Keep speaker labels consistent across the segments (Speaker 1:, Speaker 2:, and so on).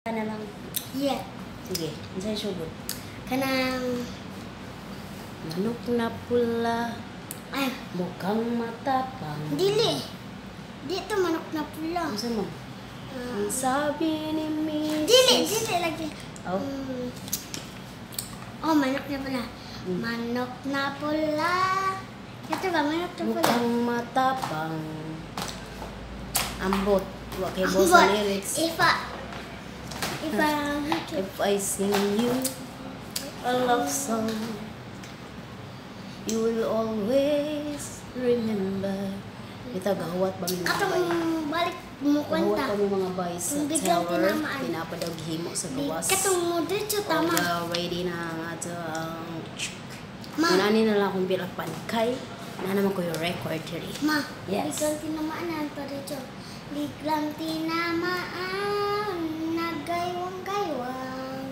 Speaker 1: Na lang.
Speaker 2: Yeah.
Speaker 1: Sige, unsay sugod?
Speaker 2: Kanang
Speaker 1: Manok na pula,
Speaker 2: ay
Speaker 1: mukhang matapang.
Speaker 2: dili. Dito manok na pula.
Speaker 1: Unsa mo? Ang sabi ni Miss.
Speaker 2: Dili lagi.
Speaker 1: Oh.
Speaker 2: Oh, manok na pula.
Speaker 1: Mm.
Speaker 2: Manok na pula. Ito ba manok na pula?
Speaker 1: Mukhang matapang. Ambot. Wa kay
Speaker 2: Ang
Speaker 1: boss
Speaker 2: bot.
Speaker 1: sa lyrics.
Speaker 2: If
Speaker 1: I sing you a love song, you will always remember. Ito, gahawat ba may mga bay?
Speaker 2: atong balik mo
Speaker 1: Gahawat
Speaker 2: kwenta.
Speaker 1: pa may mga bay sa
Speaker 2: Kung biglang
Speaker 1: tower.
Speaker 2: tinamaan.
Speaker 1: Pinapadag himo sa gawas.
Speaker 2: Katong mo dito tama.
Speaker 1: Ready na ang ato ang
Speaker 2: Ma.
Speaker 1: Manani na lang akong bilapan kay na naman ko yung record diri.
Speaker 2: Ma,
Speaker 1: Yes.
Speaker 2: biglang tinamaan pa dito. Biglang tinamaan, nagaywang-gaywang.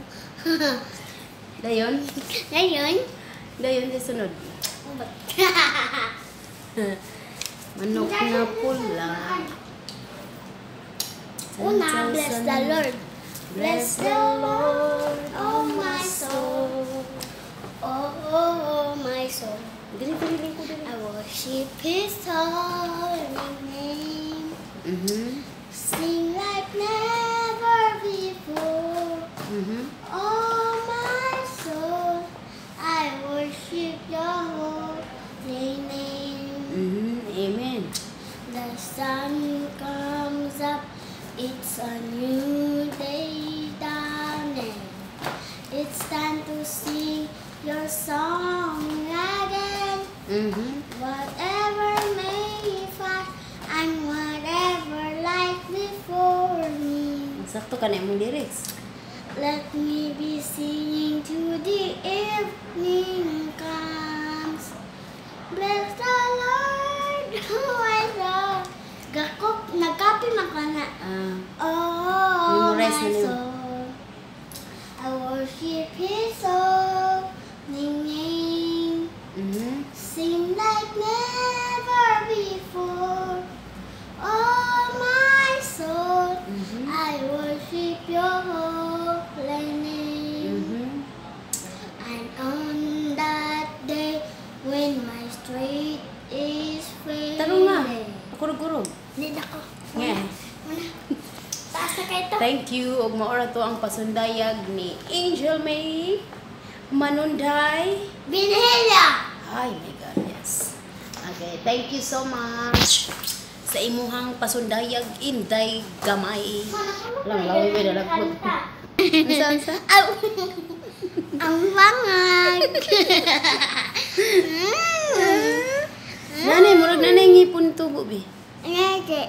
Speaker 1: Dayon,
Speaker 2: Ngayon,
Speaker 1: dayon di sunod.
Speaker 2: ubat.
Speaker 1: Manok na pula.
Speaker 2: Una, bless the Lord.
Speaker 1: Bless the Lord,
Speaker 2: oh my soul. Oh, my soul.
Speaker 1: Dili ko dili.
Speaker 2: I worship His holy name. Sing like never before. Oh, my soul, I worship your holy name.
Speaker 1: Amen.
Speaker 2: The sun comes up, it's a new day dawning. It's time to sing your song again. Whatever may pass and whatever lies before me.
Speaker 1: Sakto ka na imong lyrics.
Speaker 2: Let me be singing to the evening comes. Bless the Lord, oh my soul. Nagkapi man ka na. Oh, my
Speaker 1: Memorize na niyo.
Speaker 2: soul. I worship His holy name. Sing like never before. Oh, my soul. I worship your holy name. And on that day when my strength is failing.
Speaker 1: Tarong nga. Kurog-kurog.
Speaker 2: Hindi ako.
Speaker 1: Yeah.
Speaker 2: Muna. Taas na kayo to.
Speaker 1: Thank you. Og maora to ang pasundayag ni Angel May Manunday.
Speaker 2: Binhila!
Speaker 1: Ay, my God, yes. Okay, thank you so much sa imuhang pasundayag inday gamay. Lang laway may dalagpot. Unsa?
Speaker 2: Ang bangag!
Speaker 1: Nanay, murag nanay ngipon tubo bi.
Speaker 2: Ngeke.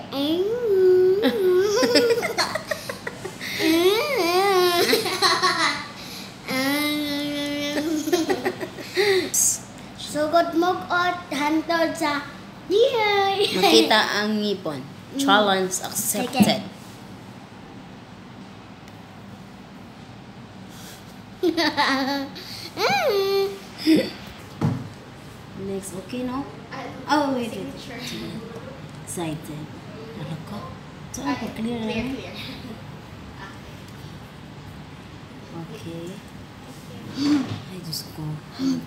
Speaker 2: Sugod mog-ot hantod sa dihay.
Speaker 1: Makita ang ngipon. Challenge accepted. Next, okay no? Oh, wait. Excited. Ano ko? So, clear na? Okay. Ay, Diyos ko.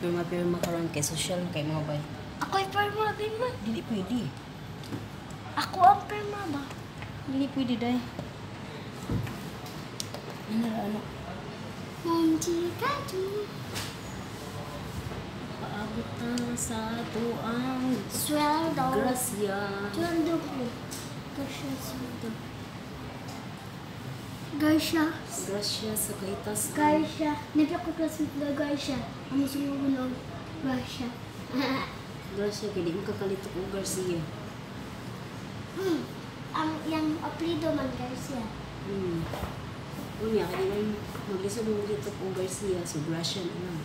Speaker 1: Pirma-pirma karon kay social kay mga bay.
Speaker 2: Ako'y perma din man.
Speaker 1: Dili pwede.
Speaker 2: Ako ang perma ba?
Speaker 1: Dili pwede, day. Ano?
Speaker 2: Munti-kati.
Speaker 1: Paabot na sa ato ang
Speaker 2: Sweldo.
Speaker 1: grasya.
Speaker 2: Sweldo ko. Gasya sweldo. Gasya.
Speaker 1: Grasya sa kaitas.
Speaker 2: Gasya. Nabi ako classmate na Gasya. Ang sumugunog. Gasya.
Speaker 1: Grasya, kaya di mo kakalito ko Garcia.
Speaker 2: Ang yung apelido man Garcia.
Speaker 1: Unya, kaya di maglisod mo dito ko Garcia. So, Grasya na lang.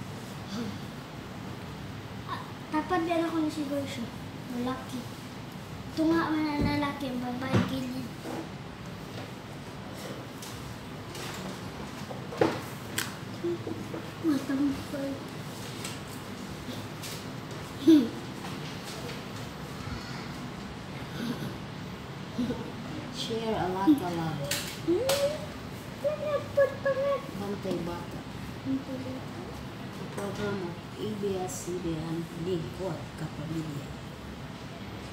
Speaker 2: Tapad din ako ni si Garcia. Malaki. Tunga man na lalaki. Ang babae gilid. Matampay.
Speaker 1: Share a lot of love.
Speaker 2: Ganyan
Speaker 1: Bantay Bata.
Speaker 2: Ang pala.
Speaker 1: Ang programa, ABS-CBN, Lingkod Kapamilya.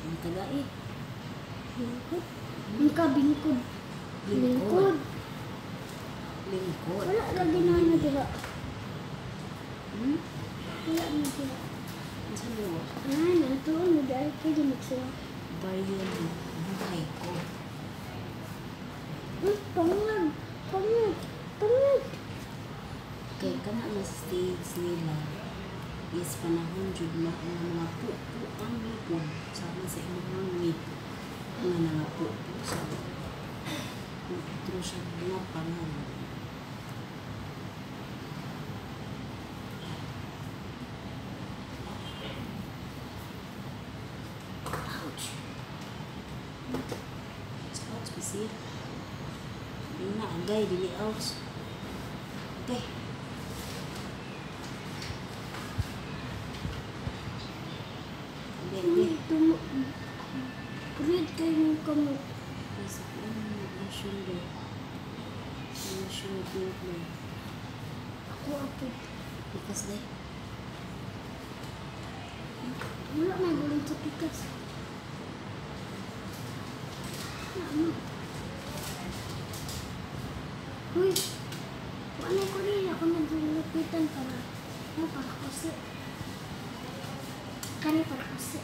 Speaker 1: Ang tagai.
Speaker 2: Bingkod. Ang kabingkod. Bingkod.
Speaker 1: Lingkod.
Speaker 2: Wala lagi na ano diba?
Speaker 1: Hmm?
Speaker 2: Wala na diba?
Speaker 1: Ang saan mo?
Speaker 2: Ah, natuon mo dahil kayo dinig sila.
Speaker 1: Bayan, buhay ko.
Speaker 2: Pangag. Pangag. Pangag.
Speaker 1: Kaya ka na ang stage nila is panahon jud na ang mga pupo ang lipod sama sa ilang ngipon nga mga pupo sa intro siya mga panahon. Ouch. Sa ouch bisir. Yun na, agay, dili ouch. Okay.
Speaker 2: Read kayo yung kamot.
Speaker 1: Nasa ko ang shoulder. Ang shoulder mo.
Speaker 2: Ako ako.
Speaker 1: Bikas day.
Speaker 2: Wala na guling sa pikas. Ano? Uy! Wala ko rin. Ako naglupitan para kasi. Kani para kasi.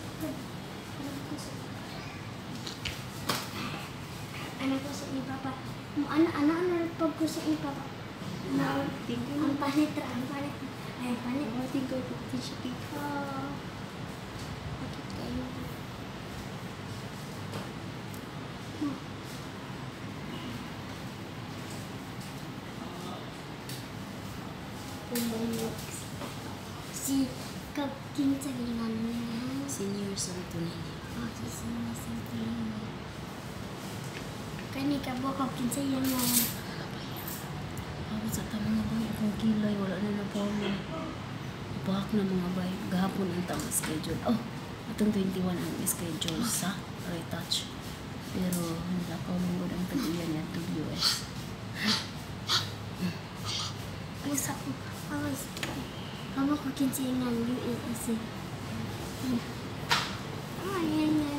Speaker 2: Anak ko sa ni Papa. Anak pag ko sa ni Papa. Ang panit ra, ang panit. Ay, panit.
Speaker 1: Tingko ko t-shirt.
Speaker 2: Bakit kayo? Si Kapkin sa gilingan niya.
Speaker 1: Senior sa tunay niya.
Speaker 2: Si Sina sa gilingan. Kani ka ba Kapkin sa iyang ngayon?
Speaker 1: Awit sa tama nga bay. Akong kilay. Wala na na po mo. Bahak na mga bay. Gahapon ang tama schedule. Oh! Itong 21 ang schedule sa retouch. Pero hindi ako mungod ang tagiyan niya to US.
Speaker 2: Isa ko. Kamu ko kinsingan UAC. Yan.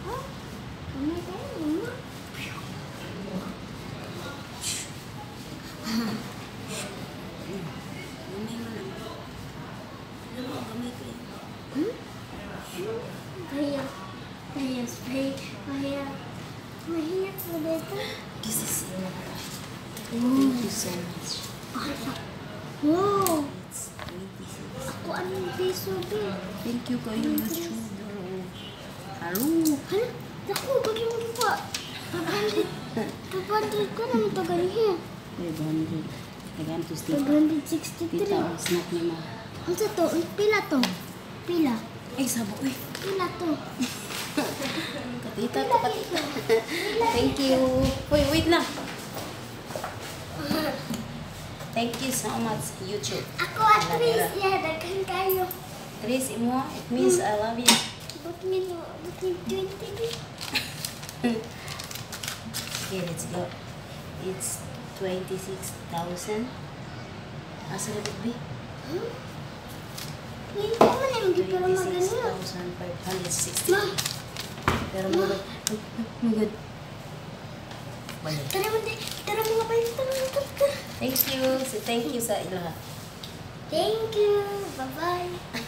Speaker 2: Oh, kamay kayo, mama.
Speaker 1: Gamay mo lang. Gamay ko yun.
Speaker 2: Kaya spray. Mahiya ko dito.
Speaker 1: This is it. Thank you so much.
Speaker 2: Wow!
Speaker 1: It's 26.
Speaker 2: Ako anong piso, be?
Speaker 1: Thank you kayo YouTube. Hello.
Speaker 2: Hala, naku, bagi mo pa. 500 ko naman ito ganihin.
Speaker 1: 500. Tagaan to Steve.
Speaker 2: 563.
Speaker 1: Kita ang snack ni ma.
Speaker 2: Ano to? Pila to? Pila?
Speaker 1: Ay, sabo. Uy.
Speaker 2: Pila to?
Speaker 1: Katita to, katita. Thank you. Uy, wait lang. Thank you so much, YouTube.
Speaker 2: Ako at least, daghan kayo.
Speaker 1: Chris, imo, it means I love you.
Speaker 2: Ba't nyo 20 be?
Speaker 1: Okay, let's go. It's 26,000. Asa na ba?
Speaker 2: Hindi ko man yung pero magano.
Speaker 1: 26,560.
Speaker 2: Ma,
Speaker 1: Pero magod. Magod.
Speaker 2: tara mga bayo.
Speaker 1: Thank you. So, thank you sa ilaha.
Speaker 2: Thank you. Bye-bye.